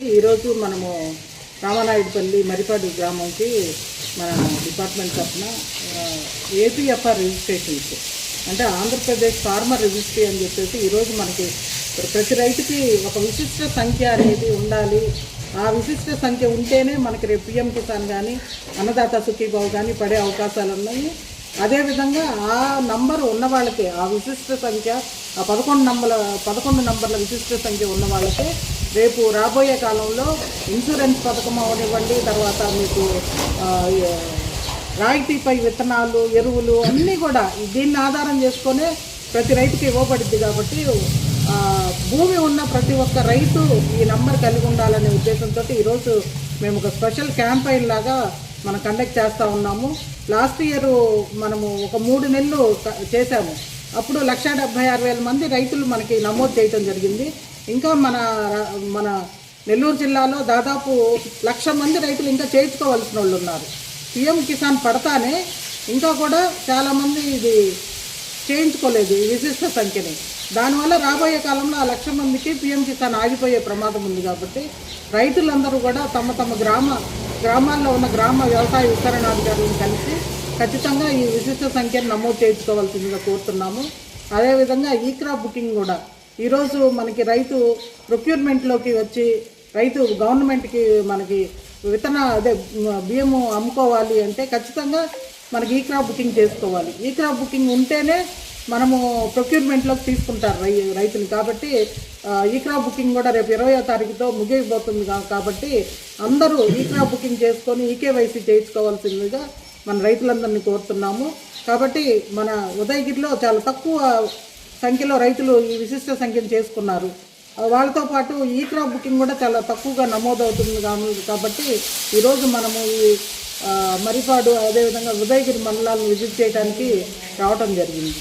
ఈరోజు మనము రామానాయుడుపల్లి మరిపాడు గ్రామంకి మన డిపార్ట్మెంట్ తరఫున ఏపీఎఫ్ఆర్ రిజిస్ట్రేషన్స్ అంటే ఆంధ్రప్రదేశ్ ఫార్మర్ రిజిస్ట్రీ అని చెప్పేసి ఈరోజు మనకి ప్రతి రైతుకి ఒక విశిష్ట సంఖ్య అనేది ఉండాలి. ఆ విశిష్ట సంఖ్య ఉంటేనే మనకి రేపు పిఎం కిసాన్ కానీ అన్నదాత సుఖీభావ్ కానీ పడే అవకాశాలు ఉన్నాయి. అదేవిధంగా ఆ నంబర్ ఉన్న వాళ్ళకి ఆ విశిష్ట సంఖ్య ఆ 11 నంబర్ల విశిష్ట సంఖ్య ఉన్న వాళ్ళకి రేపు రాబోయే కాలంలో ఇన్సూరెన్స్ పథకం అవనివ్వండి, తర్వాత మీకు రాయితీపై విత్తనాలు ఎరువులు అన్నీ కూడా దీన్ని ఆధారం చేసుకొని ప్రతి రైతుకి ఇవ్వబడుద్ది. కాబట్టి భూమి ఉన్న ప్రతి ఒక్క రైతు ఈ నంబర్ కలిగి ఉండాలనే ఉద్దేశంతో ఈరోజు మేము ఒక స్పెషల్ క్యాంపెయిన్ లాగా మనం కండక్ట్ చేస్తూ ఉన్నాము. లాస్ట్ ఇయర్ మనము ఒక 3 నెలలు చేశాము. అప్పుడు 1,76,000 మంది రైతులు మనకి నమోదు చేయడం జరిగింది. ఇంకా మన నెల్లూరు జిల్లాలో దాదాపు 1,00,000 మంది రైతులు ఇంకా చేయించుకోవాల్సిన వాళ్ళు ఉన్నారు. పిఎం కిసాన్ పడతానే ఇంకా కూడా చాలామంది ఇది చేయించుకోలేదు ఈ విశిష్ట సంఖ్యని. దానివల్ల రాబోయే కాలంలో ఆ 1,00,000 మందికి పిఎం కిసాన్ ఆగిపోయే ప్రమాదం ఉంది. కాబట్టి రైతులందరూ కూడా తమ గ్రామాల్లో ఉన్న గ్రామ వ్యవసాయ విస్తరణాధికారులను కలిసి ఖచ్చితంగా ఈ విశిష్ట సంఖ్యను నమోదు చేయించుకోవాల్సిందిగా కోరుతున్నాము. అదేవిధంగా ఈ క్రాప్ బుకింగ్ కూడా ఈరోజు మనకి రైతు ప్రొక్యూర్మెంట్లోకి వచ్చి రైతు గవర్నమెంట్కి మనకి బియ్యము అమ్ముకోవాలి అంటే ఖచ్చితంగా మనకి ఈ క్రాప్ బుకింగ్ చేసుకోవాలి. ఈ క్రాప్ బుకింగ్ ఉంటేనే మనము ప్రొక్యూర్మెంట్లోకి తీసుకుంటారు రైతులు. కాబట్టి ఈ క్రాప్ బుకింగ్ కూడా రేపు 20వ తారీఖుతో ముగియబోతుంది. కాబట్టి అందరూ ఈ క్రాప్ బుకింగ్ చేసుకొని ఈకేవైసీ చేయించుకోవాల్సిందిగా మన రైతులందరినీ కోరుతున్నాము. కాబట్టి మన ఉదయగిరిలో చాలా తక్కువ సంఖ్యలో రైతులు ఈ విశిష్ట సంఖ్యను చేసుకున్నారు. వాళ్ళతో పాటు ఈ క్రాప్ బుకింగ్ కూడా చాలా తక్కువగా నమోదవుతుంది. కాబట్టి ఈరోజు మనము ఈ మరిపాడు అదేవిధంగా ఉదయగిరి మండలాలను విజిట్ చేయడానికి రావటం జరిగింది.